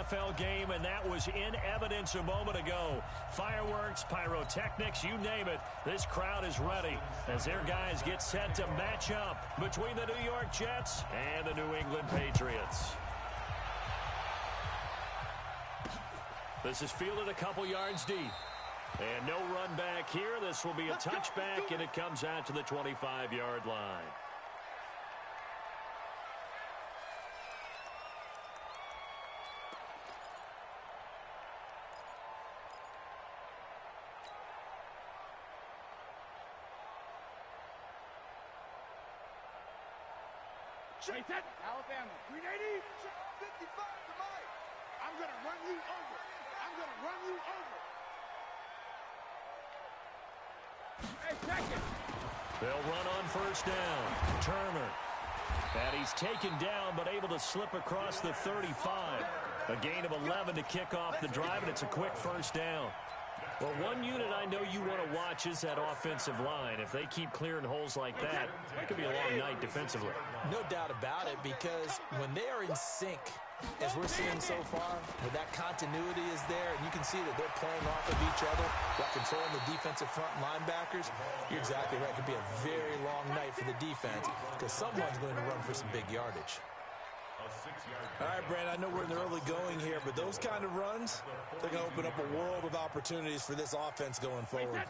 NFL game, and that was in evidence a moment ago. Fireworks, pyrotechnics, you name it. This crowd is ready as their guys get set to match up between the New York Jets and the New England Patriots. This is fielded a couple yards deep. And no run back here. This will be a touchback, and it comes out to the 25-yard line. Alabama, 380, 55 to Mike. I'm going to run you over. I'm going to run you over. Hey, second. They'll run on first down. Turner. And he's taken down, but able to slip across the 35. A gain of 11 to kick off the drive, and it's a quick first down. Well, one unit I know you want to watch is that offensive line. If they keep clearing holes like that, it could be a long night defensively. No doubt about it, because when they are in sync, as we're seeing so far, where that continuity is there, and you can see that they're playing off of each other while controlling the defensive front linebackers, you're exactly right. It could be a very long night for the defense because someone's going to run for some big yardage. All right, Brandon, I know we're in the early going here, but those kind of runs, they're going to open up a world of opportunities for this offense going forward.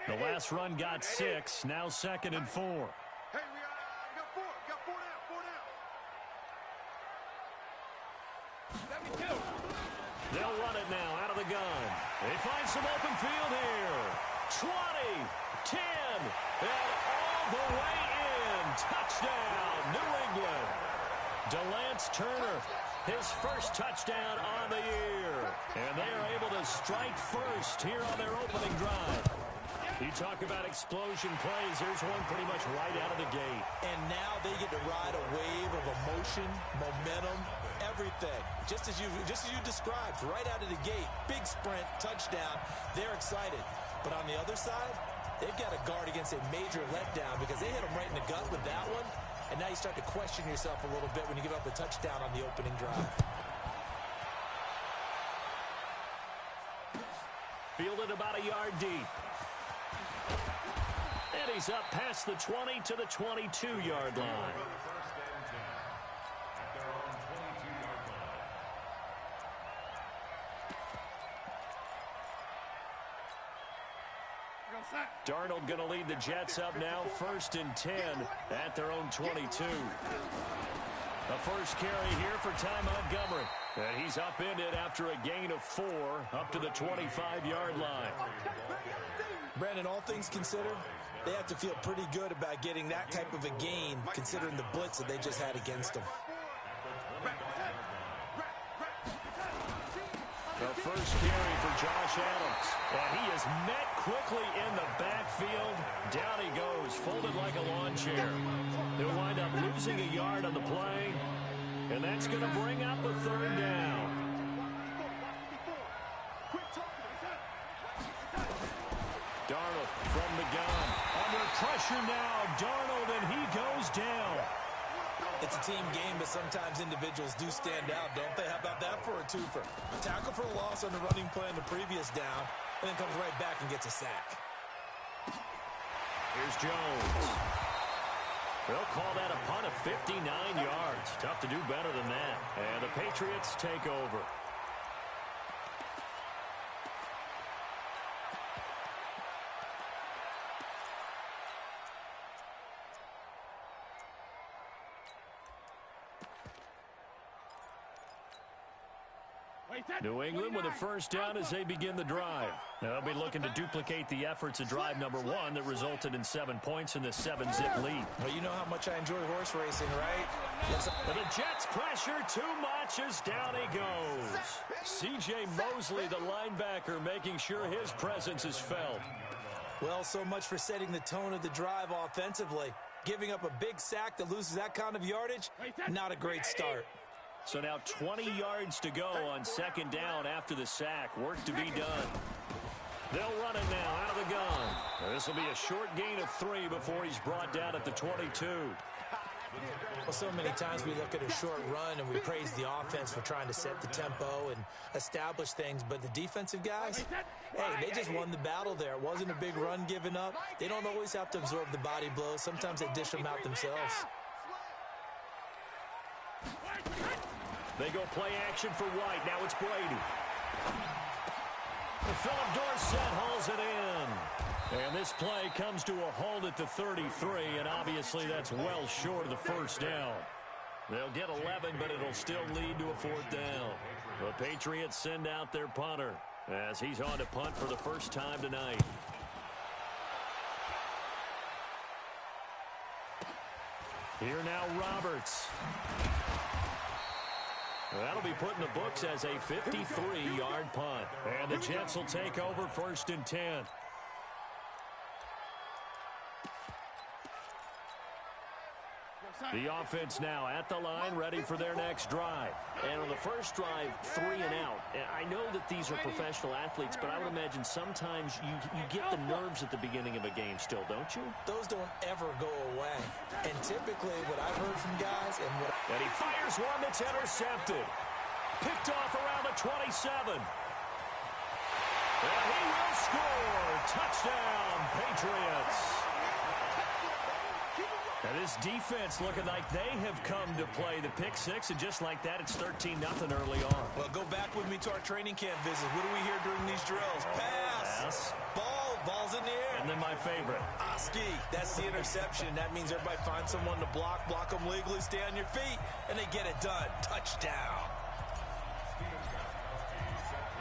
The last run got 6, now 2nd and 4. Hey, we got 4. We got 4 down. 4 down. 72. They'll run it now out of the gun. They find some open field here. 20, 10, and all the way in. Touchdown, New England. Delance Turner, his first touchdown on the year. And they are able to strike first here on their opening drive. You talk about explosion plays. There's one pretty much right out of the gate. And now they get to ride a wave of emotion, momentum, everything. Just as you described, right out of the gate, big sprint, touchdown. They're excited. But on the other side, they've got to guard against a major letdown because they hit them right in the gut with that one. And now you start to question yourself a little bit when you give up the touchdown on the opening drive. Fielded about a yard deep. And he's up past the 20 to the 22-yard line. Darnold going to lead the Jets up now, 1st and 10 at their own 22. The first carry here for Ty Montgomery. And he's upended after a gain of 4 up to the 25-yard line. Brandon, all things considered, they have to feel pretty good about getting that type of a gain considering the blitz that they just had against them. The first carry for Josh Adams. And he is met quickly in the backfield. Down he goes, folded like a lawn chair. He'll wind up losing a yard on the play. And that's going to bring up a 3rd down. Darnold from the gun. Under pressure now, Darnold, and he goes down. It's a team game, but sometimes individuals do stand out, don't they? How about that for a twofer? Tackle for a loss on the running play on the previous down, and then comes right back and gets a sack. Here's Jones. They'll call that a punt of 59 yards. Tough to do better than that. And the Patriots take over. New England with a first down as they begin the drive. They'll be looking to duplicate the efforts of drive number 1 that resulted in 7 points in the 7-zip lead. Well, you know how much I enjoy horse racing, right? Yes. But the Jets pressure too much as down he goes. C.J. Mosley, the linebacker, making sure his presence is felt. Well, so much for setting the tone of the drive offensively. Giving up a big sack that loses that kind of yardage, not a great start. So now 20 yards to go on 2nd down after the sack. Work to be done. They'll run it now out of the gun. This will be a short gain of 3 before he's brought down at the 22. Well, so many times we look at a short run and we praise the offense for trying to set the tempo and establish things, but the defensive guys, hey, they just won the battle there. It wasn't a big run given up. They don't always have to absorb the body blows. Sometimes they dish them out themselves. They go play action for White. Now it's Brady. Philip Dorsett hauls it in. And this play comes to a halt at the 33, and obviously that's well short of the first down. They'll get 11, but it'll still lead to a fourth down. The Patriots send out their punter as he's on to punt for the first time tonight. Here now Roberts. That'll be put in the books as a 53-yard punt. And the Jets will take over 1st and 10. The offense now at the line, ready for their next drive. And on the first drive, 3 and out. I know that these are professional athletes, but I would imagine sometimes you get the nerves at the beginning of a game still, don't you? Those don't ever go away. And typically what I've heard from guys and he fires one that's intercepted. Picked off around the 27. And he will score. Touchdown, Patriots. And this defense looking like they have come to play the pick six, and just like that, it's 13-0 early on. Well, go back with me to our training camp visit. What do we hear during these drills? Pass. Ball's in the air. And then my favorite. Oski, that's the interception. That means everybody finds someone to block them legally, stay on your feet, and they get it done. Touchdown.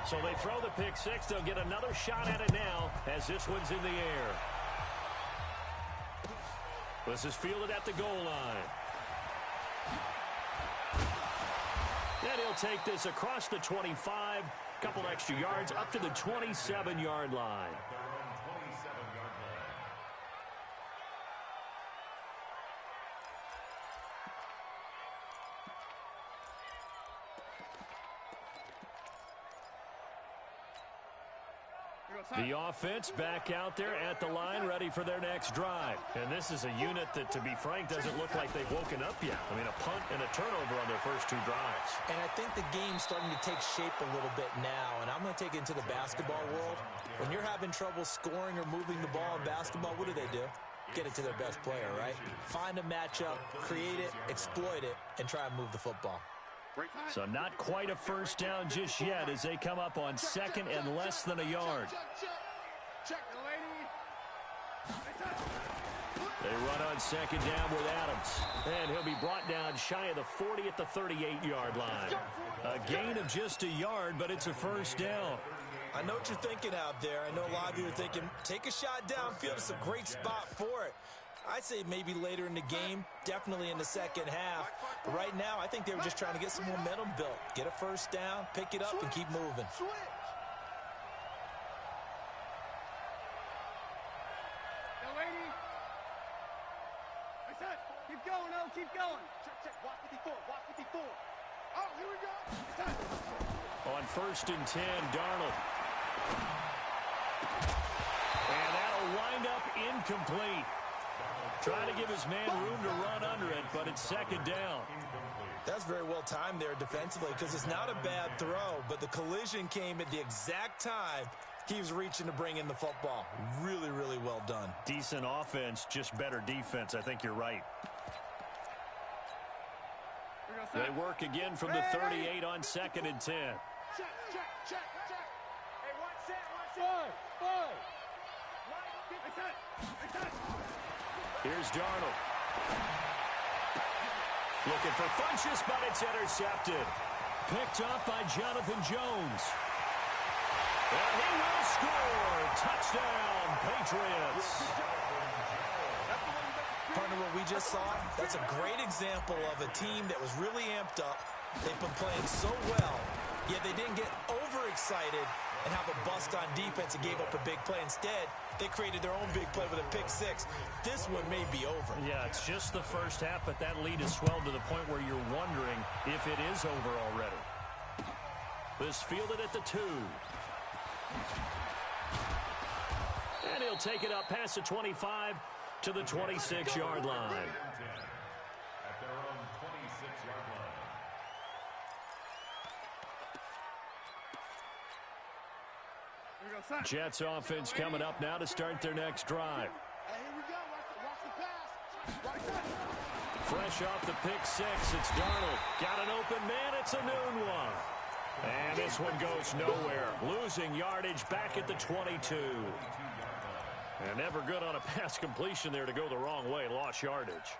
So they throw the pick six. They'll get another shot at it now as this one's in the air. This is fielded at the goal line. And he'll take this across the 25, couple extra yards up to the 27-yard line. The offense back out there at the line, ready for their next drive. And this is a unit that, to be frank, doesn't look like they've woken up yet. I mean, a punt and a turnover on their first 2 drives. And I think the game's starting to take shape a little bit now, and I'm going to take it into the basketball world. When you're having trouble scoring or moving the ball in basketball, what do? Get it to their best player, right? Find a matchup, create it, exploit it, and try and move the football. So not quite a first down just yet as they come up on 2nd and less than a yard. They run on 2nd down with Adams. And he'll be brought down shy of the 40 at the 38-yard line. A gain of just a yard, but it's a first down. I know what you're thinking out there. I know a lot of you are thinking, take a shot downfield. It's a great spot for it. I'd say maybe later in the game, definitely in the second half. But right now, I think they were just trying to get some momentum built. Get a first down, pick it up, and keep moving. Keep going, oh, keep going. Check, watch 54, watch 54. Oh, here we go. On 1st and 10, Darnold. And that'll wind up incomplete. Trying to give his man room to run under it, but it's 2nd down. That's very well timed there defensively because it's not a bad throw, but the collision came at the exact time he was reaching to bring in the football. Really, really well done. Decent offense, just better defense. I think you're right. They work again from the 38 on 2nd and 10. Check. Hey, watch that. Five. Here's Darnold. Looking for Funchess, but it's intercepted. Picked up by Jonathan Jones. And he will score. Touchdown, Patriots. Partner, what we just saw, that's a great example of a team that was really amped up. They've been playing so well, yet they didn't get overexcited and have a bust on defense and gave up a big play. Instead, they created their own big play with a pick six. This one may be over. Yeah, it's just the first half, but that lead has swelled to the point where you're wondering if it is over already. This fielded at the 2. And he'll take it up past the 25 to the 26-yard line. Jets offense coming up now to start their next drive. Hey, here we go. Watch the pass. Right there. Fresh off the pick six, it's Darnold. Got an open man, it's a noon one. And this one goes nowhere. Losing yardage back at the 22. And never good on a pass completion there to go the wrong way. Lost yardage.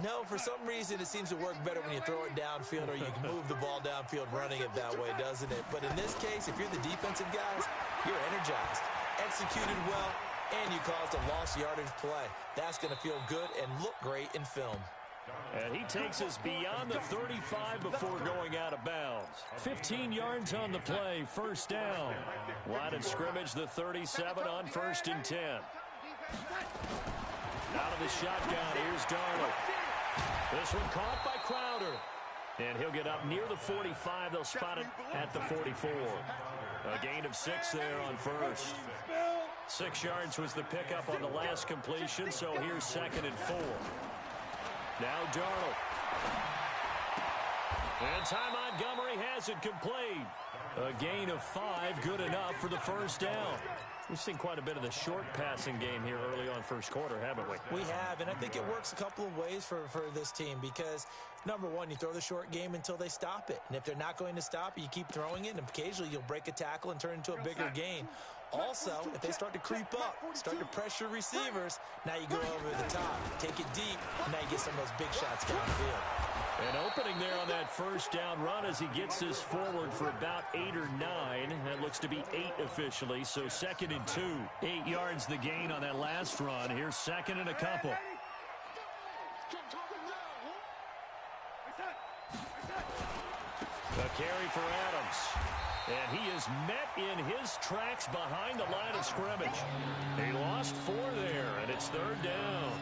No, for some reason, it seems to work better when you throw it downfield or you can move the ball downfield running it that way, doesn't it? But in this case, if you're the defensive guys, you're energized, executed well, and you caused a lost yardage play. That's going to feel good and look great in film. And he takes us beyond the 35 before going out of bounds. 15 yards on the play, first down. Line of scrimmage, the 37 on 1st and 10. Out of the shotgun, here's Darnold. This one caught by Crowder. And he'll get up near the 45. They'll spot it at the 44. A gain of 6 there on first. 6 yards was the pickup on the last completion, so here's 2nd and 4. Now Darnold. And Ty Montgomery has it complete. A gain of 5, good enough for the first down. We've seen quite a bit of the short passing game here early on first quarter, haven't we? We have, and I think it works a couple of ways for this team because, number one, you throw the short game until they stop it. And if they're not going to stop it, you keep throwing it, and occasionally you'll break a tackle and turn into a bigger gain. Also, if they start to creep up, start to pressure receivers, now you go over the top, take it deep, and now you get some of those big shots downfield. An opening there on that first down run as he gets this forward for about 8 or 9. That looks to be 8 officially, so 2nd and 2. 8 yards the gain on that last run. Here's 2nd and a couple. A carry for Adams. And he is met in his tracks behind the line of scrimmage. He lost 4 there, and it's 3rd down.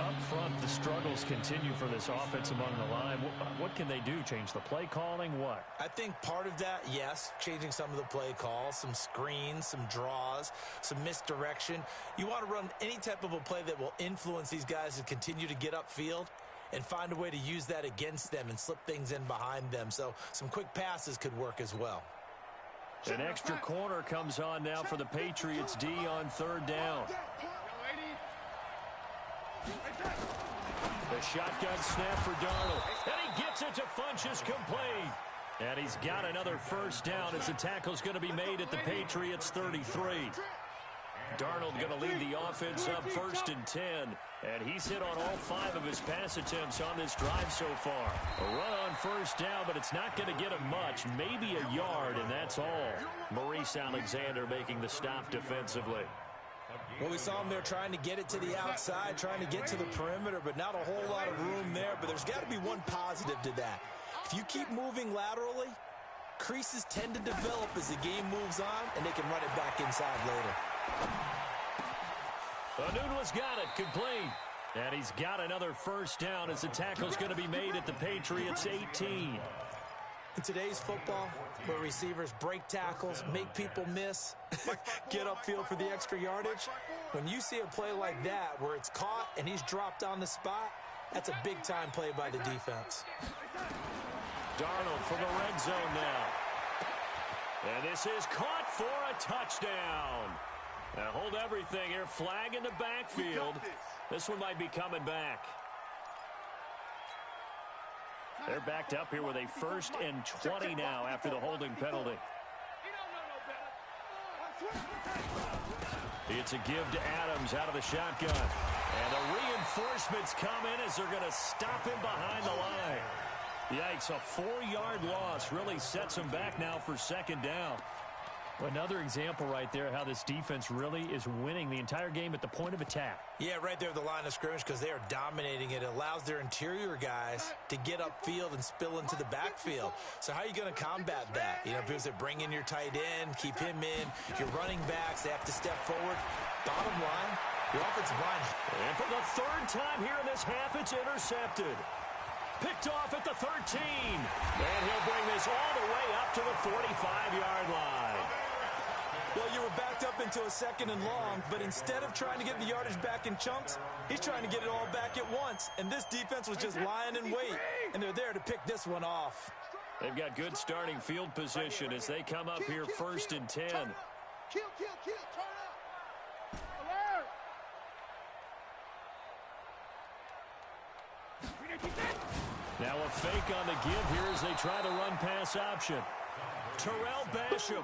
Up front, the struggles continue for this offense among the line. What can they do? Change the play calling? What? I think part of that, yes, changing some of the play calls, some screens, some draws, some misdirection. You want to run any type of a play that will influence these guys to continue to get upfield and find a way to use that against them and slip things in behind them. So some quick passes could work as well. An extra corner comes on now for the Patriots D on 3rd down. The shotgun snap for Darnold. And he gets it to Funchess complete. And he's got another first down as the tackle's going to be made at the Patriots 33. Darnold going to lead the offense up 1st and 10. And he's hit on all 5 of his pass attempts on this drive so far. A run on first down, but it's not going to get him much. Maybe a yard, and that's all. Maurice Alexander making the stop defensively. Well, we saw him there trying to get it to the outside, trying to get to the perimeter, but not a whole lot of room there. But there's got to be one positive to that. If you keep moving laterally, creases tend to develop as the game moves on, and they can run it back inside later. Anunwa's got it, complete. And he's got another first down as the tackle's going to be made at the Patriots 18. In today's football, where receivers break tackles, make people miss, get upfield for the extra yardage, when you see a play like that where it's caught and he's dropped on the spot, that's a big-time play by the defense. Darnold from the red zone now. And this is caught for a touchdown. Now hold everything here. Flag in the backfield. This one might be coming back. They're backed up here with a 1st and 20 now after the holding penalty. It's a give to Adams out of the shotgun. And the reinforcements come in as they're going to stop him behind the line. Yikes, a 4-yard loss really sets him back now for 2nd down. Another example right there how this defense really is winning the entire game at the point of attack. Yeah, right there at the line of scrimmage because they are dominating it. It allows their interior guys to get upfield and spill into the backfield. So how are you going to combat that? You know, because they bring in your tight end, keep him in. Your running backs, they have to step forward. Bottom line, your offensive line. And for the 3rd time here in this half, it's intercepted. Picked off at the 13. And he'll bring this all the way up to the 45-yard line. Well, you were backed up into a 2nd and long, but instead of trying to get the yardage back in chunks, he's trying to get it all back at once. And this defense was just lying in wait, and they're there to pick this one off. They've got good starting field position as they come up here 1st and 10. Kill, kill, kill. Turn up. Alert. Now a fake on the give here as they try the run pass option. Terrell Basham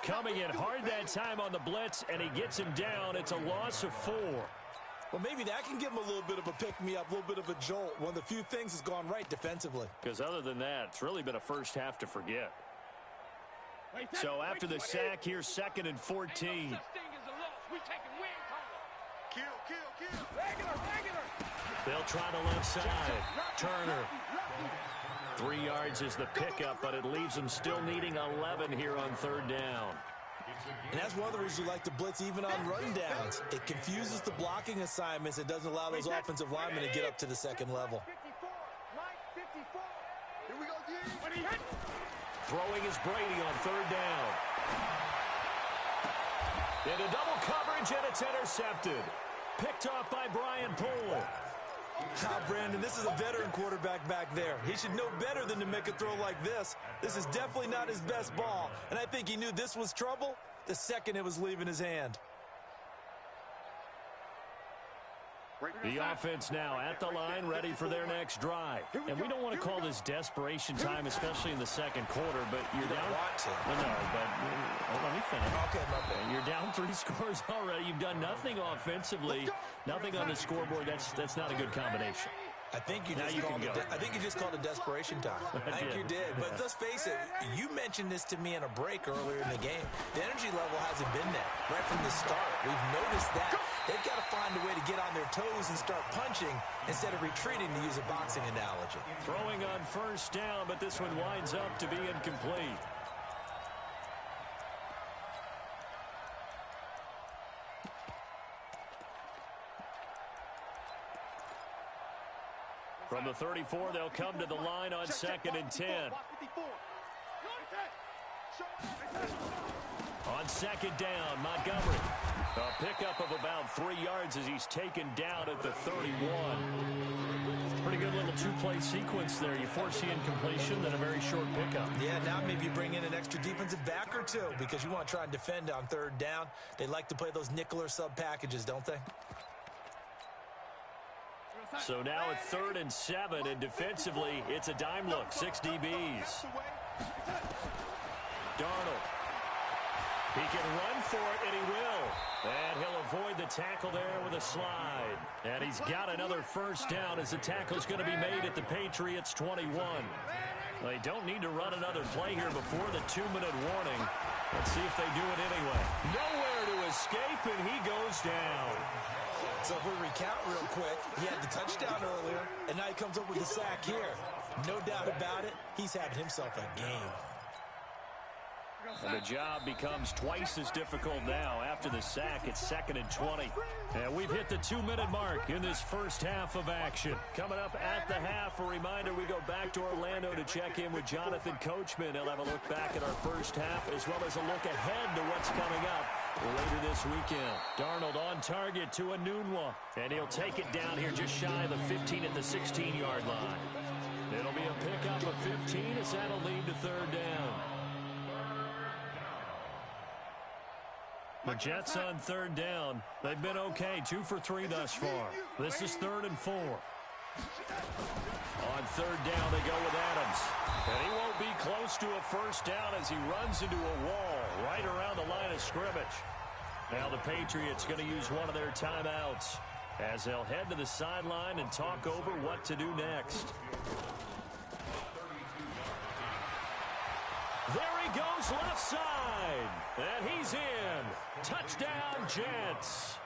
coming in hard that time on the blitz, and he gets him down. It's a loss of 4. Well, maybe that can give him a little bit of a pick-me-up, a little bit of a jolt. One of the few things that's gone right defensively. Because other than that, it's really been a first half to forget. So after the sack, here's 2nd and 14. Kill, kill, kill. Regular. They'll try the left side. Turner. 3 yards is the pickup, but it leaves them still needing 11 here on 3rd down. And that's one of the reasons you like to blitz even on rundowns. It confuses the blocking assignments. It doesn't allow those offensive linemen to get up to the second level. 54. Mike, 54. Here we go, D. Throwing is Brady on 3rd down. Into double coverage, and it's intercepted. Picked off by Brian Poole. Brandon, this is a veteran quarterback back there. He should know better than to make a throw like this. This is definitely not his best ball, and I think he knew this was trouble the second it was leaving his hand. The offense now at the line, ready for their next drive. And we don't want to call this desperation time, especially in the second quarter, but you're down. Don't want to. Well, no, but let me finish. Okay, my bad. You're down 3 scores already. You've done nothing offensively, nothing on the scoreboard. That's not a good combination. I think you just called it desperation time. I think you did. But let's face it, you mentioned this to me in a break earlier in the game. The energy level hasn't been there right from the start. We've noticed that. They've got to find a way to get on their toes and start punching instead of retreating, to use a boxing analogy. Throwing on 1st down, but this one winds up to be incomplete. From the 34, they'll come to the line on 2nd and 10. On 2nd down, Montgomery. A pickup of about 3 yards as he's taken down at the 31. Pretty good little 2-play sequence there. You force the incompletion, then a very short pickup. Yeah, now maybe you bring in an extra defensive back or two because you want to try and defend on 3rd down. They like to play those nickel or sub packages, don't they? So now it's 3rd and 7, and defensively, it's a dime look. 6 DBs. Darnold. He can run for it, and he will. And he'll avoid the tackle there with a slide. And he's got another 1st down as the tackle's going to be made at the Patriots' 21. They don't need to run another play here before the 2-minute warning. Let's see if they do it anyway. Nowhere to escape, and he goes down. So if we recount real quick, he had the touchdown earlier, and now he comes up with the sack here. No doubt about it, he's having himself a game. And the job becomes twice as difficult now. After the sack, it's 2nd and 20. And we've hit the 2-minute mark in this first half of action. Coming up at the half, a reminder, we go back to Orlando to check in with Jonathan Coachman. He'll have a look back at our first half, as well as a look ahead to what's coming up later this weekend. Darnold on target to Enunwa, and he'll take it down here just shy of the 15 at the 16-yard line. It'll be a pickup of 15 as that'll lead to 3rd down. The Jets on 3rd down. They've been okay, 2 for 3 thus far. This is 3rd and 4. On 3rd down, they go with Adams. And he won't be close to a 1st down as he runs into a wall right around the line of scrimmage. Now the Patriots going to use one of their timeouts as they'll head to the sideline and talk over what to do next. There he goes left side. And he's in. Touchdown, Jets.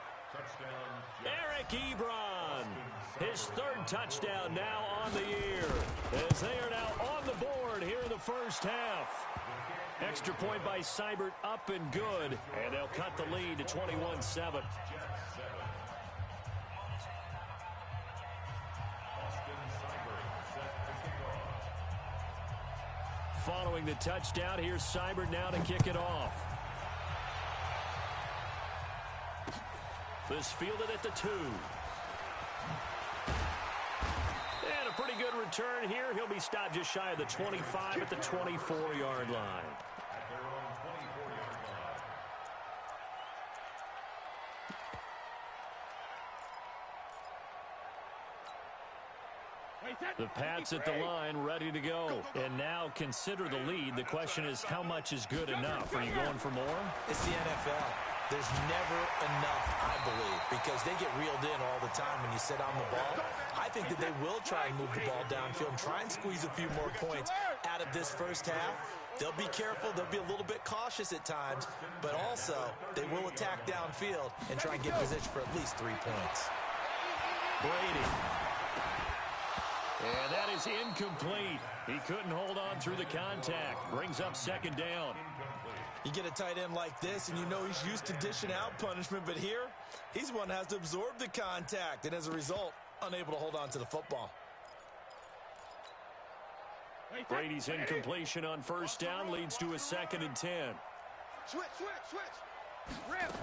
Eric Ebron. His 3rd touchdown now on the year. As they are now on the board here in the first half. Extra point by Seibert up and good. And they'll cut the lead to 21-7. Following the touchdown, here's Seibert now to kick it off. This fielded at the 2. And a pretty good return here. He'll be stopped just shy of the 25 at the 24-yard line. The Pats at the line, ready to go. And now consider the lead. The question is, how much is good enough? Are you going for more? It's the NFL. There's never enough, I believe, because they get reeled in all the time when you sit on the ball. I think that they will try and move the ball downfield and try and squeeze a few more points out of this first half. They'll be careful. They'll be a little bit cautious at times, but also they will attack downfield and try and get position for at least 3 points. Brady. And that is incomplete. He couldn't hold on through the contact. Brings up second down. You get a tight end like this, and you know he's used to dishing out punishment, but here, he's one that has to absorb the contact, and as a result, unable to hold on to the football. Brady's incompletion on first down leads to a 2nd and 10. Switch. Rip.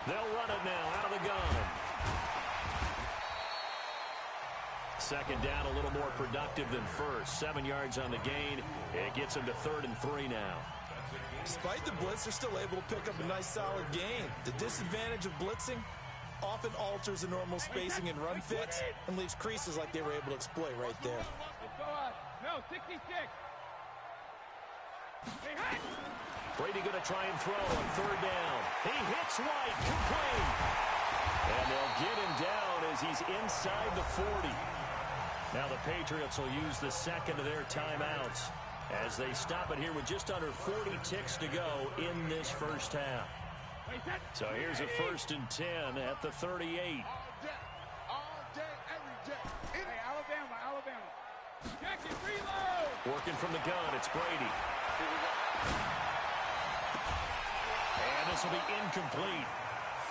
They'll run it now out of the gun. Second down, a little more productive than first. 7 yards on the gain. It gets them to 3rd and 3 now. Despite the blitz, they're still able to pick up a nice, solid gain. The disadvantage of blitzing often alters the normal spacing and run fits and leaves creases like they were able to exploit right there. No, 66. Brady going to try and throw on 3rd down. He hits White, complete. And they'll get him down as he's inside the 40. Now the Patriots will use the second of their timeouts as they stop it here with just under 40 ticks to go in this first half. So here's a 1st and 10 at the 38. All day, every day. Hey, Alabama. Jackson, reload. Working from the gun, it's Brady. And this will be incomplete.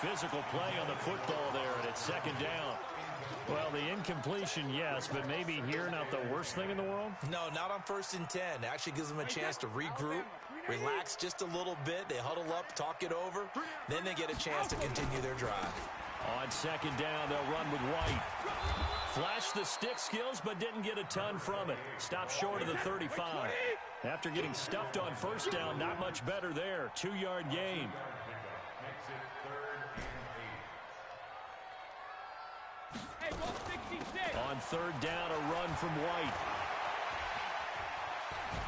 Physical play on the football there, and it's 2nd down. Well, the incompletion, yes, but maybe here not the worst thing in the world? No, not on 1st and 10. It actually gives them a chance to regroup, relax just a little bit. They huddle up, talk it over. Then they get a chance to continue their drive. On 2nd down, they'll run with White. Flashed the stick skills, but didn't get a ton from it. Stopped short of the 35. After getting stuffed on 1st down, not much better there. 2-yard gain. On 3rd down, a run from White.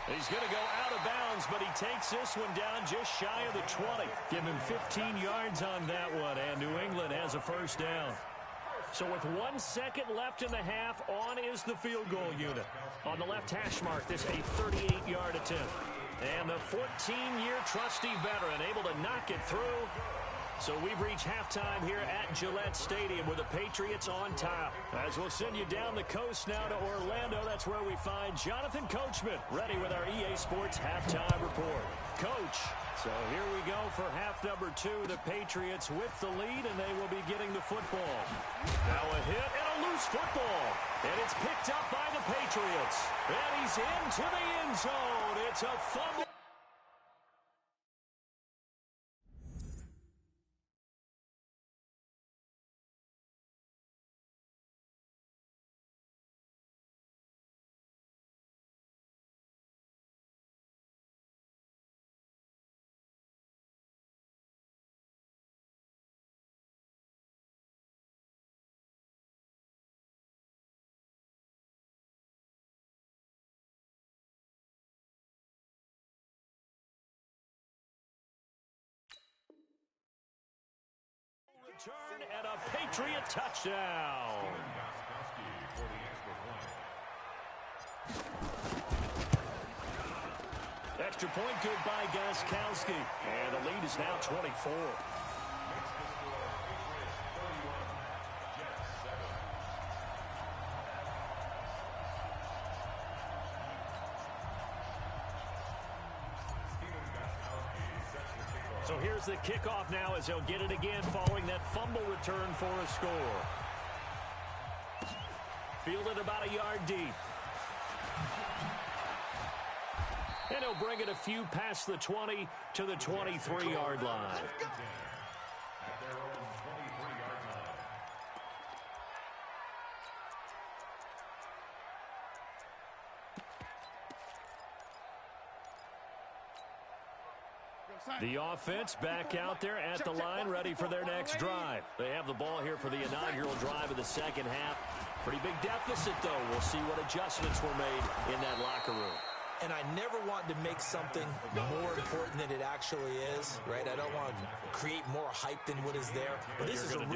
He's going to go out of bounds, but he takes this one down just shy of the 20. Give him 15 yards on that one, and New England has a 1st down. So with 1 second left in the half, on is the field goal unit. On the left hash mark, this a 38-yard attempt. And the 14-year trusty veteran able to knock it through. So we've reached halftime here at Gillette Stadium with the Patriots on top. As we'll send you down the coast now to Orlando, that's where we find Jonathan Coachman ready with our EA Sports halftime report. Coach, so here we go for half number 2. The Patriots with the lead, and they will be getting the football. Now a hit and a loose football. And it's picked up by the Patriots. And he's into the end zone. It's a fumble. Return and a Patriot touchdown. Extra point good by Gostkowski. And the lead is now 24. So here's the kickoff now as they'll get it again following that fumble return for a score. Fielded about a yard deep. And he'll bring it a few past the 20 to the 23-yard line. The offense back out there at the line, ready for their next drive. They have the ball here for the inaugural drive of the second half. Pretty big deficit, though. We'll see what adjustments were made in that locker room. And I never want to make something more important than it actually is, right? I don't want to create more hype than what is there. But this is I'm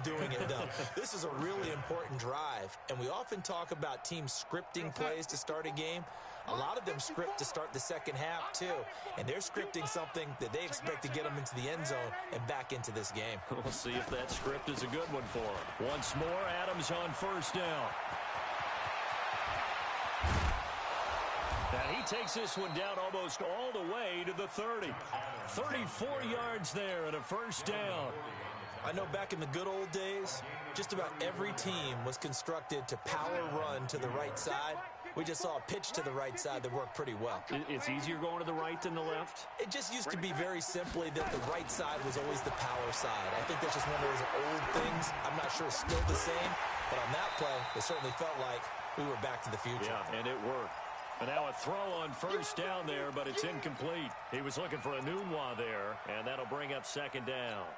doing it, though. This is a really important drive. And we often talk about teams scripting plays to start a game. A lot of them script to start the second half, too. And they're scripting something that they expect to get them into the end zone and back into this game. We'll see if that script is a good one for them. Once more, Adams on first down. And he takes this one down almost all the way to the 30. 34 yards there and a first down. I know back in the good old days, just about every team was constructed to power run to the right side. We just saw a pitch to the right side that worked pretty well. It's easier going to the right than the left? It just used to be very simply that the right side was always the power side. I think that's just one of those old things. I'm not sure it's still the same, but on that play, it certainly felt like we were back to the future. Yeah, and it worked. And now a throw on first down there, but it's incomplete. He was looking for a Nunwa there, and that'll bring up second down.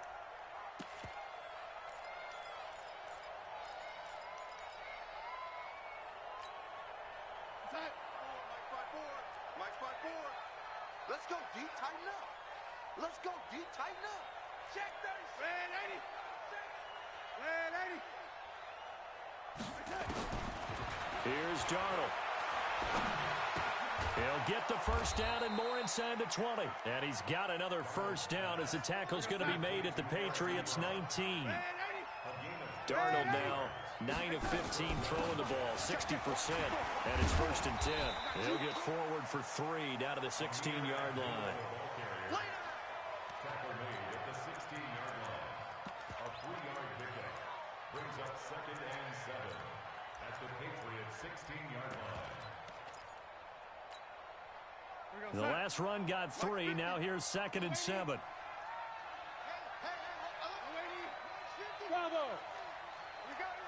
My spot forward. Let's go deep, tighten up. Let's go deep, tighten up. Check 30. Red 80. Here's Darnold. He'll get the first down and more inside the 20. And he's got another first down as the tackle's going to be made at the Patriots' 19. Darnold now 9 of 15 throwing the ball, 60%. And it's first and 10. He'll get forward for 3 down to the 16-yard line. Tackle made at the 16-yard line. A 3-yard pickup brings up second and 7 at the Patriots' 16-yard line. The last run got 3. Now here's second and 7. Bravo. We got it.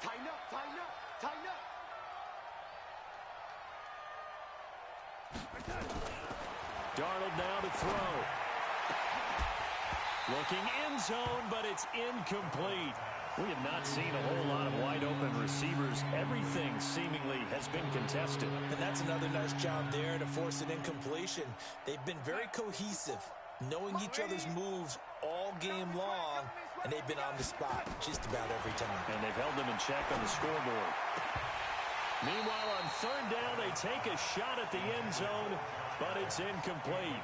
Tighten up. Darnold now to throw. Looking end zone, but it's incomplete. We have not seen a whole lot of wide-open receivers. Everything seemingly has been contested. And that's another nice job there to force an incompletion. They've been very cohesive, knowing each other's moves all game long, and they've been on the spot just about every time. And they've held them in check on the scoreboard. Meanwhile, on third down, they take a shot at the end zone, but it's incomplete.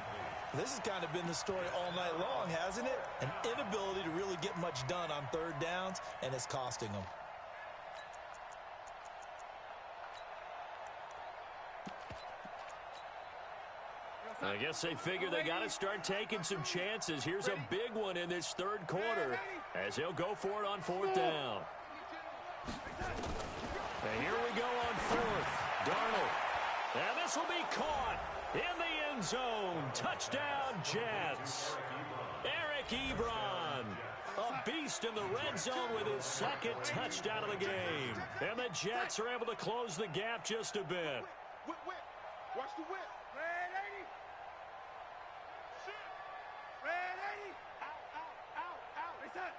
This has kind of been the story all night long, hasn't it? An inability to really get much done on third downs, and it's costing them. I guess they figure they got to start taking some chances. Here's a big one in this third quarter as he'll go for it on fourth down. And here we go on fourth. Darnold. And this will be caught in the end zone. Touchdown, Jets. Eric Ebron, a beast in the red zone with his second touchdown of the game. And the Jets are able to close the gap just a bit. Whip. Watch the whip. Red 80. Red 80. Out. Reset.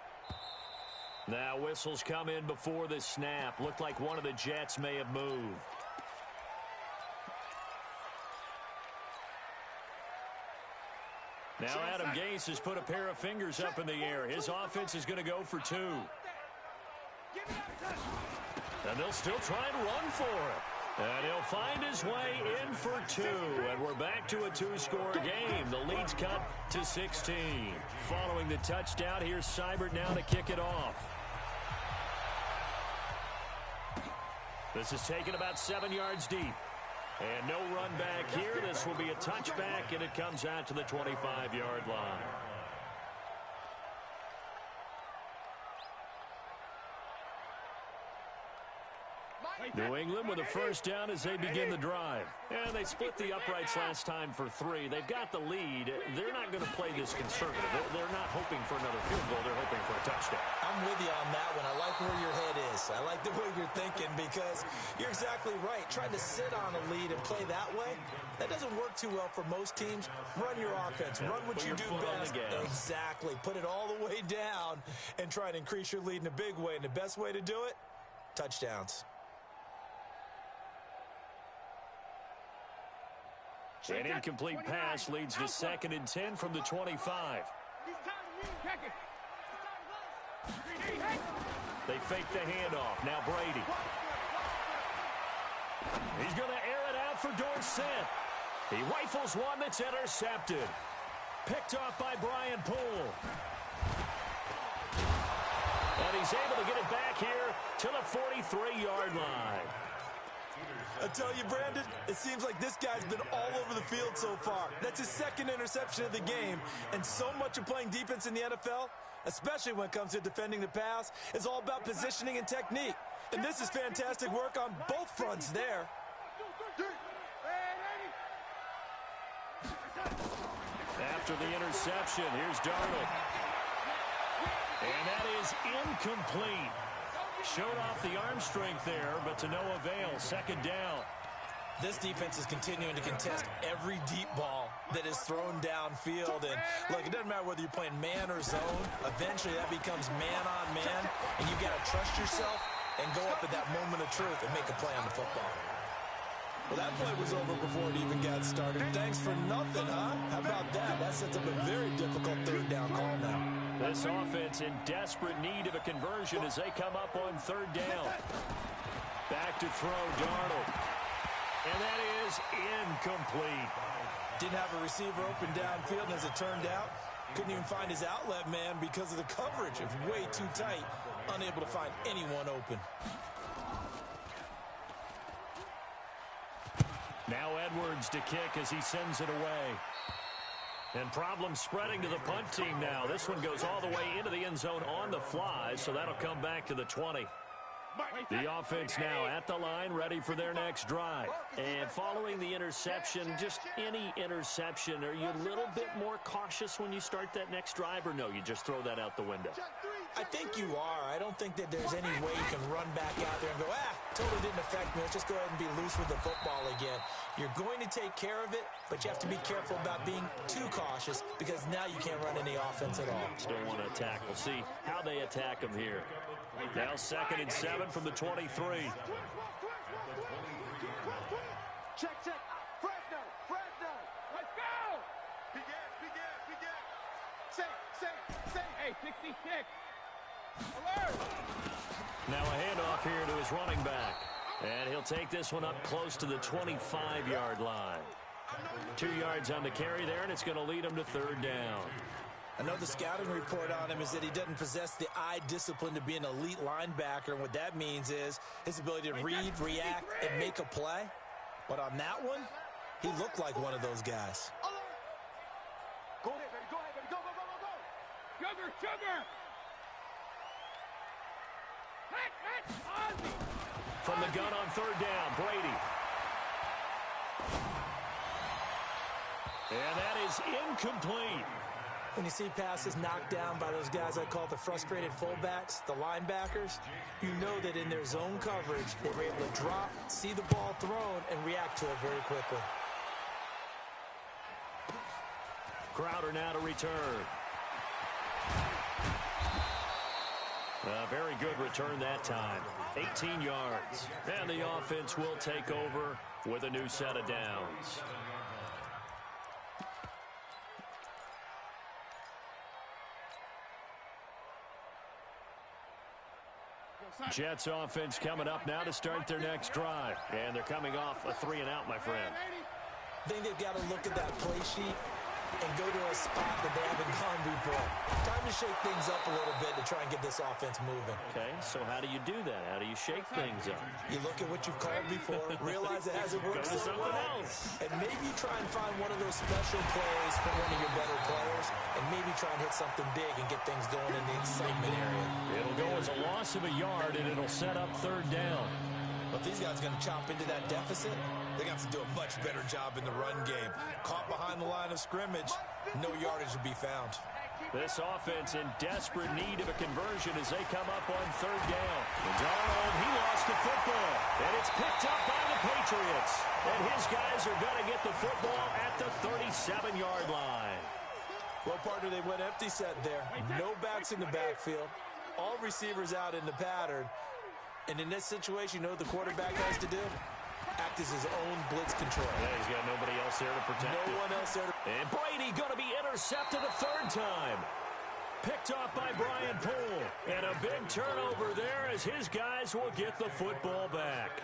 Now whistles come in before the snap. Looked like one of the Jets may have moved. Now Adam Gase has put a pair of fingers up in the air. His offense is going to go for 2. And they'll still try and run for it. And he'll find his way in for 2. And we're back to a 2-score game. The lead's cut to 16. Following the touchdown, here's Seibert now to kick it off. This is taken about 7 yards deep. And no run back here. This will be a touchback, and it comes out to the 25-yard line. New England with a first down as they begin the drive. And they split the uprights last time for 3. They've got the lead. They're not going to play this conservative. They're not hoping for another field goal. They're hoping for a touchdown. I'm with you on that one. I like where your head is. I like the way you're thinking because you're exactly right. Trying to sit on a lead and play that way, that doesn't work too well for most teams. Run your offense. Run what you do best. Exactly. Put it all the way down and try to increase your lead in a big way. And the best way to do it, touchdowns. An incomplete pass leads to 2nd and 10 from the 25. They fake the handoff. Now Brady. He's going to air it out for Dorsett. He rifles one that's intercepted. Picked off by Brian Poole. And he's able to get it back here to the 43-yard line. I tell you, Brandon, it seems like this guy's been all over the field so far. That's his 2nd interception of the game. And so much of playing defense in the NFL, especially when it comes to defending the pass, is all about positioning and technique. And this is fantastic work on both fronts there. After the interception, here's Darnold. And that is incomplete. Showed off the arm strength there, but to no avail. 2nd down. This defense is continuing to contest every deep ball that is thrown downfield. And, look, it doesn't matter whether you're playing man or zone. Eventually, that becomes man-on-man, and you've got to trust yourself and go up at that moment of truth and make a play on the football. Well, that play was over before it even got started. Thanks for nothing, huh? How about that? That sets up a very difficult 3rd down call now. This offense in desperate need of a conversion as they come up on 3rd down. Back to throw, Darnold. And that is incomplete. Didn't have a receiver open downfield, and as it turned out, couldn't even find his outlet man because of the coverage. It was way too tight, unable to find anyone open. Now Edwards to kick as he sends it away. And problems spreading to the punt team now. This one goes all the way into the end zone on the fly, so that'll come back to the 20. The offense now at the line, ready for their next drive. And following the interception, just any interception, are you a little bit more cautious when you start that next drive, or no, you just throw that out the window? I think you are. I don't think that there's any way you can run back out there and go, totally didn't affect me. Let's just go ahead and be loose with the football again. You're going to take care of it, but you have to be careful about being too cautious because now you can't run any offense at all. Still want to attack. We'll see how they attack them here. Now 2nd and 7 from the 23. Check. Fresno. Let's go. Begin. Say. Hey, 66. Alert. Now a handoff here to his running back. And he'll take this one up close to the 25-yard line. 2 yards on the carry there, and it's going to lead him to 3rd down. Another scouting report on him is that he doesn't possess the eye discipline to be an elite linebacker. And what that means is his ability to read, react, and make a play. But on that one, he looked like one of those guys. Go ahead, baby. Go. Sugar. From the gun on 3rd down, Brady. And that is incomplete. When you see passes knocked down by those guys I call the frustrated fullbacks, the linebackers, you know that in their zone coverage, they were able to drop, see the ball thrown, and react to it very quickly. Crowder now to return. A very good return that time. 18 yards. And the offense will take over with a new set of downs. Jets offense coming up now to start their next drive. And they're coming off a 3-and-out, my friend. I think they've got to look at that play sheet and go to a spot that they haven't gone before. Time to shake things up a little bit to try and get this offense moving. Okay, so how do you do that? How do you shake things up? You look at what you've called before, realize it hasn't worked so well, and maybe you try and find one of those special plays from one of your better players, and maybe try and hit something big and get things going in the excitement area. It'll go as a loss of a yard, and it'll set up 3rd down. But if these guys are going to chop into that deficit, they're going to have to do a much better job in the run game. Caught behind the line of scrimmage, no yardage to be found. This offense in desperate need of a conversion as they come up on third down. Darnold, he lost the football, and it's picked up by the Patriots. And his guys are going to get the football at the 37-yard line. Well, partner, they went empty set there. No backs in the backfield. All receivers out in the pattern. And in this situation, you know what the quarterback has to do? Act as his own blitz control. Yeah, he's got nobody else there to protect him. No one else there. And Brady going to be intercepted a third time. Picked off by Brian Poole. And a big turnover there as his guys will get the football back.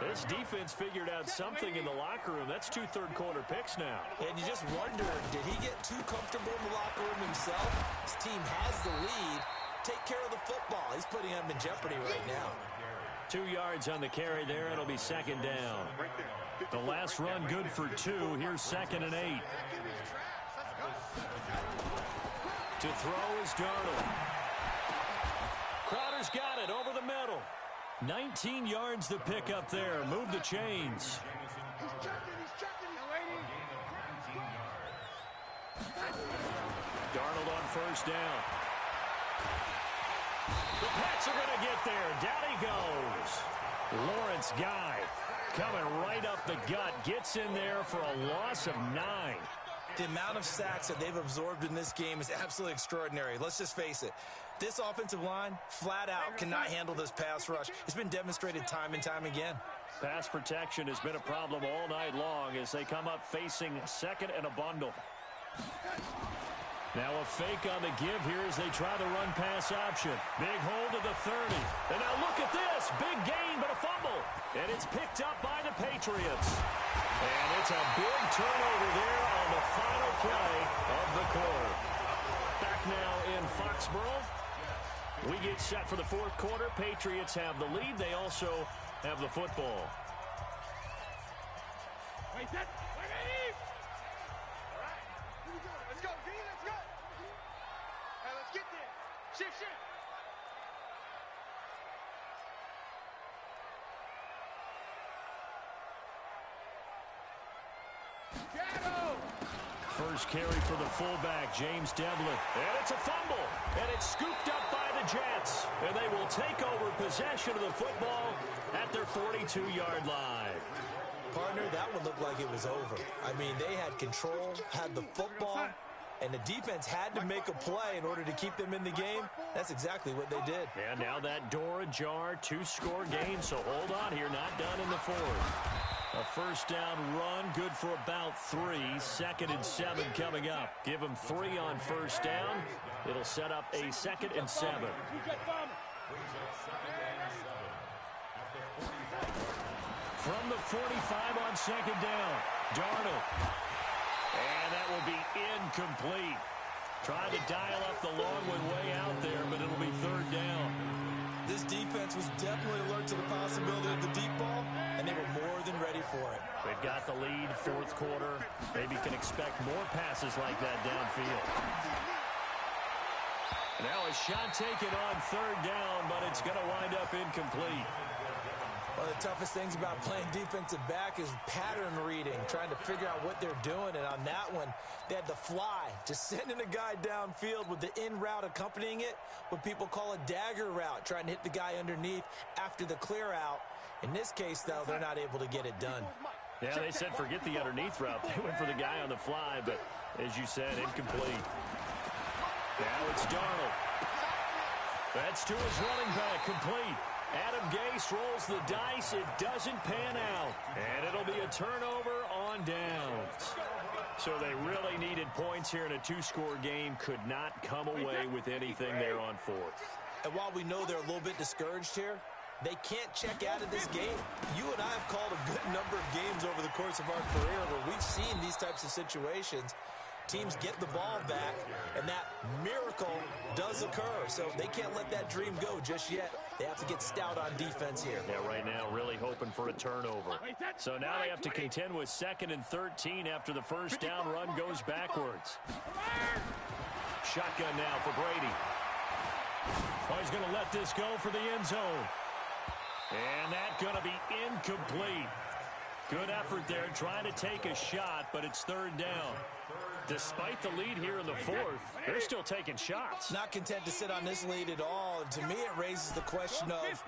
This defense figured out something in the locker room. That's 2 third-quarter picks now. And you just wonder, did he get too comfortable in the locker room himself? His team has the lead. Take care of the football. He's putting him in jeopardy right now. 2 yards on the carry there. It'll be second down. The last run good for 2. Here's 2nd and 8. To throw is Darnold. Crowder's got it over the middle. 19 yards to pick up there. Move the chains. Darnold on first down. The Pats are going to get there. Down he goes. Lawrence Guy coming right up the gut. Gets in there for a loss of 9. The amount of sacks that they've absorbed in this game is absolutely extraordinary. Let's just face it. This offensive line, flat out, cannot handle this pass rush. It's been demonstrated time and time again. Pass protection has been a problem all night long as they come up facing second and a bundle. Now a fake on the give here as they try the run-pass option. Big hold to the 30. And now look at this. Big gain, but a fumble. And it's picked up by the Patriots. And it's a big turnover there on the final play of the quarter. Back now in Foxborough. We get set for the fourth quarter. Patriots have the lead. They also have the football. Wait, set. Wait, ready. All right. Here we go. Let's go, D. Let's go. Hey, let's get there. Shift. First carry for the fullback, James Devlin. And it's a fumble. And it's scooped up by the Jets. And they will take over possession of the football at their 42-yard line. Partner, that one looked like it was over. I mean, they had control, had the football, and the defense had to make a play in order to keep them in the game. That's exactly what they did. And now that door ajar, 2-score game, so hold on here, not done in the fourth. A first down run, good for about 3. 2nd and 7 coming up. Give them 3 on first down. It'll set up a 2nd and 7. From the 45 on second down, Darnold. And that will be incomplete. Trying to dial up the long one way out there, but it'll be third down. This defense was definitely alert to the possibility of the deep ball, and they were more than ready for it. They've got the lead, fourth quarter. Maybe can expect more passes like that downfield. Now a shot taken on third down, but it's going to wind up incomplete. One of the toughest things about playing defensive back is pattern reading, trying to figure out what they're doing. And on that one, they had the fly, just sending a guy downfield with the in route accompanying it, what people call a dagger route, trying to hit the guy underneath after the clear out. In this case, though, they're not able to get it done. Yeah, they said forget the underneath route. They went for the guy on the fly, but as you said, incomplete. Now it's Darnold. That's to his running back, complete. Adam Gase rolls the dice. It doesn't pan out. And it'll be a turnover on downs. So they really needed points here in a 2-score game. Could not come away with anything there on fourth. And while we know they're a little bit discouraged here, they can't check out of this game. You and I have called a good number of games over the course of our career where we've seen these types of situations. Teams get the ball back, and that miracle does occur. So they can't let that dream go just yet. They have to get stout on defense here. Yeah, right now really hoping for a turnover. So now they have to contend with 2nd and 13 after the first down run goes backwards. Shotgun now for Brady. Oh, he's going to let this go for the end zone. And that's going to be incomplete. Good effort there trying to take a shot, but it's third down. Despite the lead here in the fourth, they're still taking shots. Not content to sit on this lead at all. And to me, it raises the question of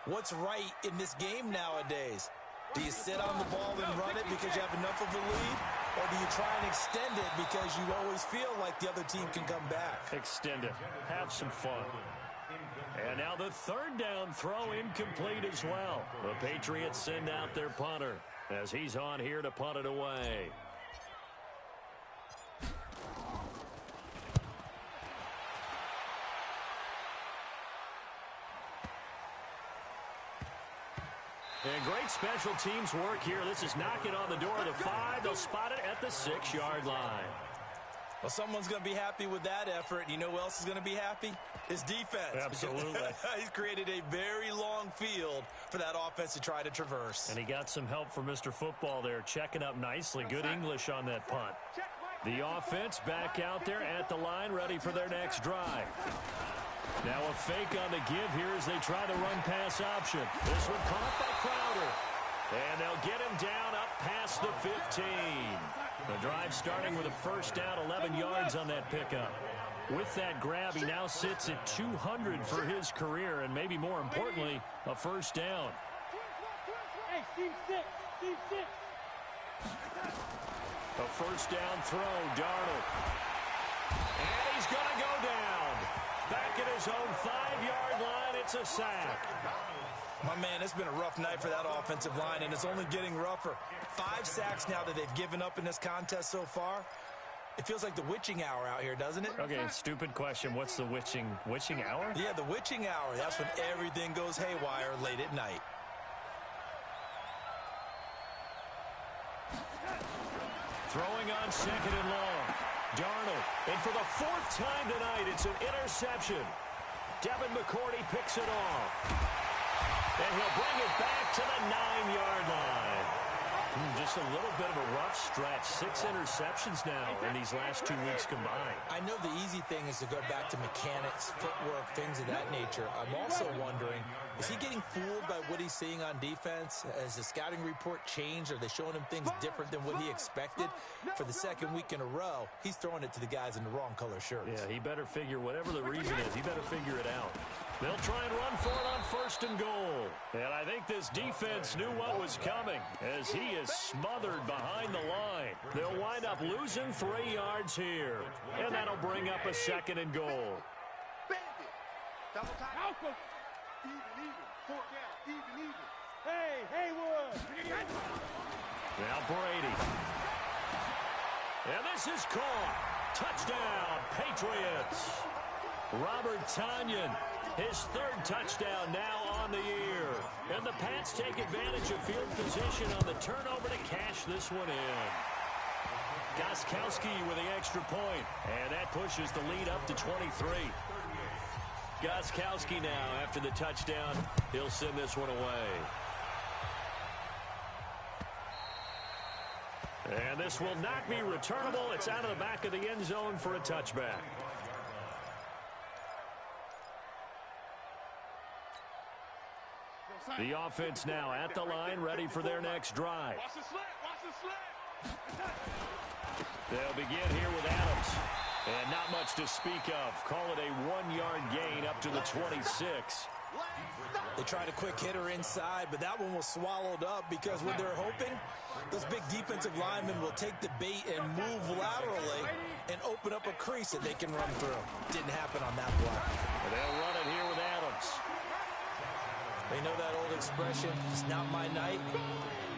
what's right in this game nowadays. Do you sit on the ball and run it because you have enough of a lead? Or do you try and extend it because you always feel like the other team can come back? Extend it. Have some fun. And now the third down throw incomplete as well. The Patriots send out their punter as he's on here to punt it away. And great special teams work here. This is knocking on the door of the 5. They'll spot it at the 6-yard line. Well, someone's going to be happy with that effort. You know who else is going to be happy? His defense. Absolutely. He's created a very long field for that offense to try to traverse. And he got some help from Mr. Football there, checking up nicely. Good English on that punt. The offense back out there at the line, ready for their next drive. Now a fake on the give here as they try the run-pass option. This one caught by Crowder. And they'll get him down up past the 15. The drive starting with a first down, 11 yards on that pickup. With that grab, he now sits at 200 for his career, and maybe more importantly, a first down. Hey, Steve 6. A first down throw, Darnold. And he's going to go down. Back at his own 5-yard line, it's a sack. My man, it's been a rough night for that offensive line, and it's only getting rougher. 5 sacks now that they've given up in this contest so far. It feels like the witching hour out here, doesn't it? Okay, stupid question. What's the witching hour? Yeah, the witching hour. That's when everything goes haywire late at night. Throwing on second and long. Darnold. And for the 4th time tonight, it's an interception. Devin McCourty picks it off. And he'll bring it back to the 9-yard line. Just a little bit of a rough stretch. 6 interceptions now in these last 2 weeks combined. I know the easy thing is to go back to mechanics, footwork, things of that nature. I'm also wondering, is he getting fooled by what he's seeing on defense? Has the scouting report changed? Are they showing him things different than what he expected? For the 2nd week in a row, he's throwing it to the guys in the wrong color shirts. Yeah, he better figure, whatever the reason is, he better figure it out. They'll try and run for it on 1st and goal. And I think this defense knew what was coming as he is smothered behind the line. They'll wind up losing 3 yards here. And that'll bring up a 2nd and goal. Double time. Malcolm. Even. 4 down. Even. Hey, Haywood. Now Brady. And this is caught. Touchdown, Patriots. Robert Tonyan, his 3rd touchdown now on the year. And the Pats take advantage of field position on the turnover to cash this one in. Gostkowski with the extra point. And that pushes the lead up to 23. Gostkowski now, after the touchdown, he'll send this one away. And this will not be returnable. It's out of the back of the end zone for a touchback. The offense now at the line, ready for their next drive. Watch the slip. They'll begin here with Adams. And not much to speak of. Call it a 1-yard gain up to the 26. They tried a quick hitter inside, but that one was swallowed up because what they're hoping, those big defensive linemen will take the bait and move laterally and open up a crease that they can run through. Didn't happen on that play. And they'll run it here with Adams. They know that old expression, it's not my night.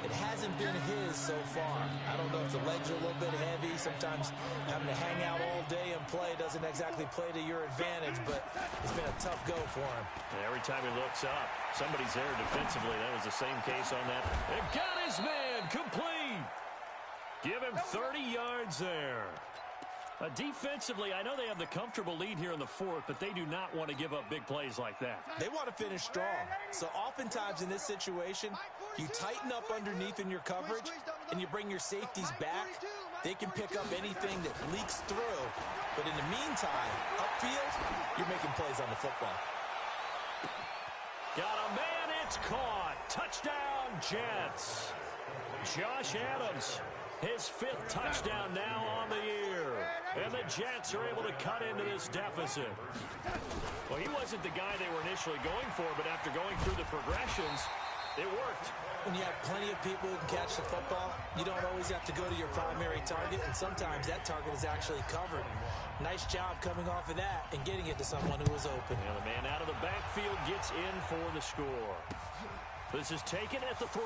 It hasn't been his so far. I don't know if the legs are a little bit heavy. Sometimes having to hang out all day and play doesn't exactly play to your advantage, but it's been a tough go for him. And every time he looks up, somebody's there defensively. That was the same case on that. And got his man complete. Give him 30 yards there. Defensively, I know they have the comfortable lead here in the 4th, but they do not want to give up big plays like that. They want to finish strong. So oftentimes in this situation, you tighten up underneath in your coverage and you bring your safeties back. They can pick up anything that leaks through. But in the meantime, upfield, you're making plays on the football. Got a man at It's caught. Touchdown, Jets. Josh Adams, his 5th touchdown now on the year. And the Jets are able to cut into this deficit. Well, he wasn't the guy they were initially going for, but after going through the progressions, it worked. When you have plenty of people who can catch the football, you don't always have to go to your primary target, and sometimes that target is actually covered. Nice job coming off of that and getting it to someone who was open. And the man out of the backfield gets in for the score. This is taken at the 3.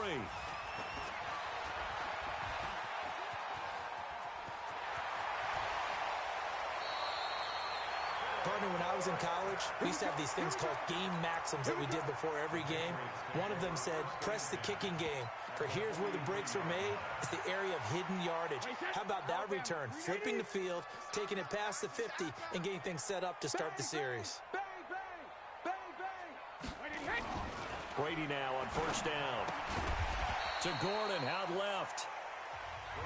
Partner, when I was in college, we used to have these things called game maxims that we did before every game. One of them said, press the kicking game. For here's where the breaks are made. It's the area of hidden yardage. How about that return? Flipping the field, taking it past the 50, and getting things set up to start the series. Brady now on 1st down. To Gordon, out left.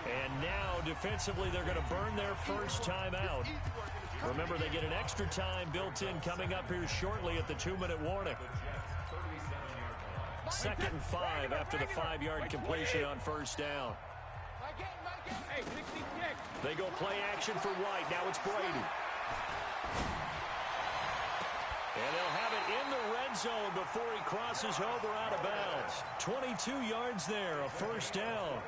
And now, defensively, they're going to burn their first time out. Remember, they get an extra time built in coming up here shortly at the 2-minute warning. 2nd and 5 after the 5-yard completion on 1st down. They go play action for White. Now it's Brady. And they'll have it in the red zone before he crosses over out of bounds. 22 yards there, a 1st down.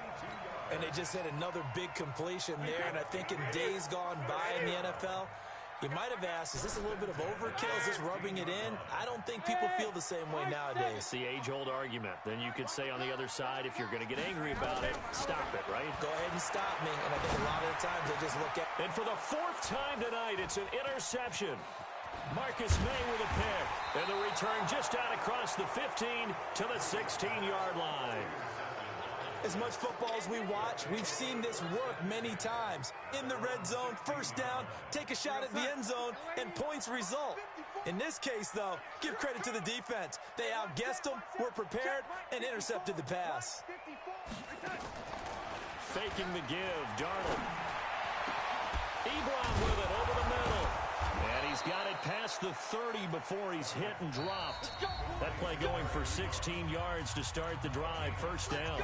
And they just had another big completion there. And I think in days gone by in the NFL, you might have asked, is this a little bit of overkill? Is this rubbing it in? I don't think people feel the same way nowadays. It's the age-old argument. Then you could say on the other side, if you're going to get angry about it, stop it, right? Go ahead and stop me. And I think a lot of the times they just look at... And for the 4th time tonight, it's an interception. Marcus May with a pick. And the return just out across the 15 to the 16-yard line. As much football as we watch, we've seen this work many times. In the red zone, 1st down, take a shot at the end zone, and points result. In this case, though, give credit to the defense. They outguessed them, were prepared, and intercepted the pass. Faking the give, Darnold. Ebron with it over the middle. And he's got it past the 30 before he's hit and dropped. That play going for 16 yards to start the drive. 1st down.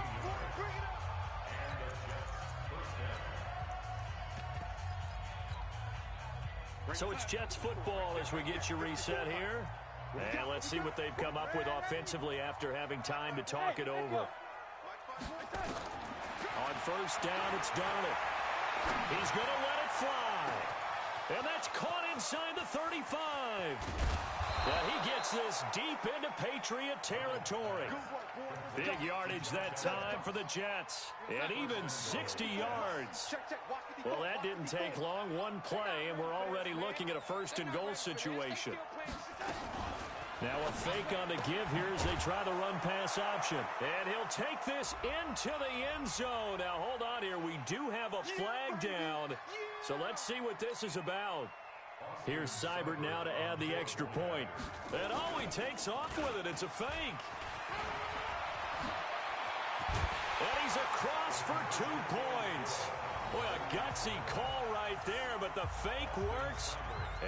So it's Jets football as we get you reset here. And let's see what they've come up with offensively after having time to talk it over. On 1st down, it's Darnold. He's going to let it fly. And that's caught inside the 35. Now he gets this deep into Patriot territory. Big yardage that time for the Jets. And even 60 yards. Well, that didn't take long. One play, and we're already looking at a 1st and goal situation. Now a fake on the give here as they try the run-pass option. And he'll take this into the end zone. Now, hold on here. We do have a flag down. So let's see what this is about. Here's Seibert now to add the extra point. And oh, he takes off with it. It's a fake. And he's across for 2 points. Boy, a gutsy call right there, but the fake works.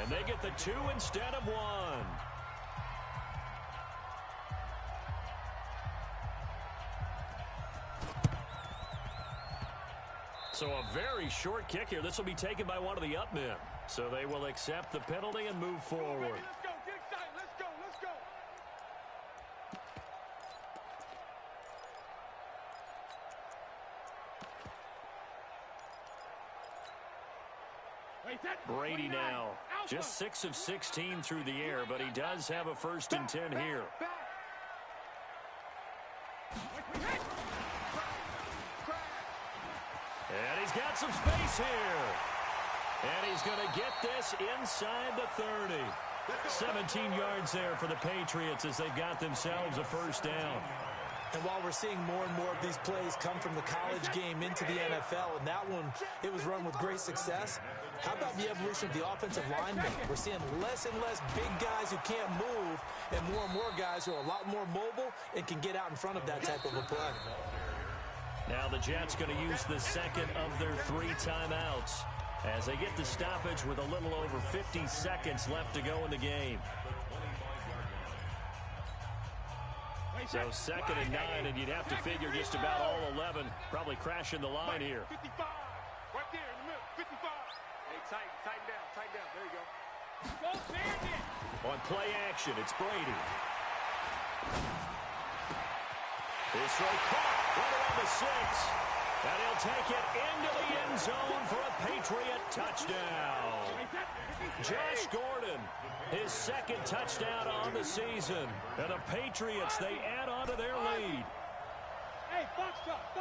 And they get the 2 instead of 1. So a very short kick here. This will be taken by one of the up men. So they will accept the penalty and move forward. Let's go, get excited. Let's go, let's go. Brady now, just 6 of 16 through the air, but he does have a 1st and 10 here. And he's got some space here. And he's going to get this inside the 30. 17 yards there for the Patriots as they've got themselves a 1st down. And while we're seeing more and more of these plays come from the college game into the NFL, and that one, it was run with great success, how about the evolution of the offensive linemen? We're seeing less and less big guys who can't move and more guys who are a lot more mobile and can get out in front of that type of a play. Now the Jets going to use the 2nd of their 3 timeouts as they get the stoppage with a little over 50 seconds left to go in the game. So 2nd and 9, and you'd have to figure just about all 11 probably crashing the line here. 55. Right there in the middle. 55. Hey, tighten down. There you go. Go, Bandit. On play action, it's Brady. His throw caught right around the 6. And he'll take it into the end zone for a Patriot touchdown. Josh Gordon, his 2nd touchdown on the season. And the Patriots, they add on to their lead. Hey, box truck.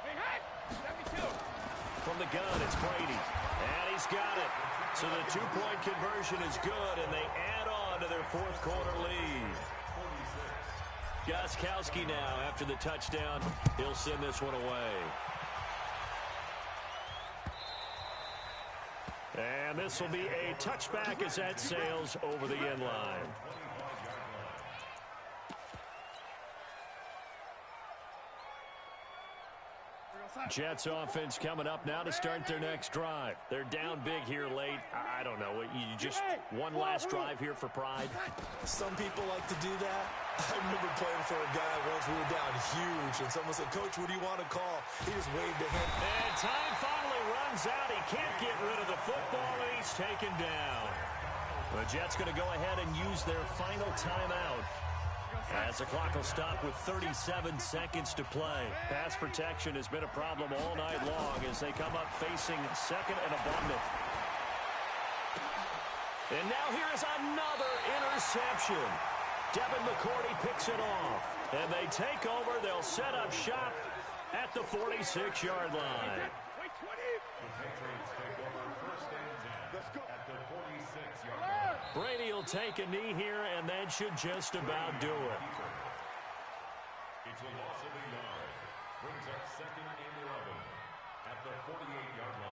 Hey, let me go. From the gun, it's Brady. And he's got it. So the 2-point conversion is good, and they add on to their 4th quarter lead. Gostkowski now, after the touchdown, he'll send this one away. And this will be a touchback as that sails over the end line. Jets offense coming up now to start their next drive. They're down big here late. I don't know. You just one last drive here for pride. Some people like to do that. I remember playing for a guy once. We were down huge, and someone said, "Coach, what do you want to call?" He just waved to him. And time finally runs out. He can't get rid of the football, and he's taken down. The Jets going to go ahead and use their final timeout, as the clock will stop with 37 seconds to play. Pass protection has been a problem all night long as they come up facing 2nd and abundant. And now here is another interception. Devin McCourty picks it off. And they take over. They'll set up shop at the 46-yard line. The Patriots take over 1st and 10 at the 46-yard line. Brady will take a knee here, and that should just about do it. It's a loss of a yard. Brings up 2nd and 11 at the 48-yard line.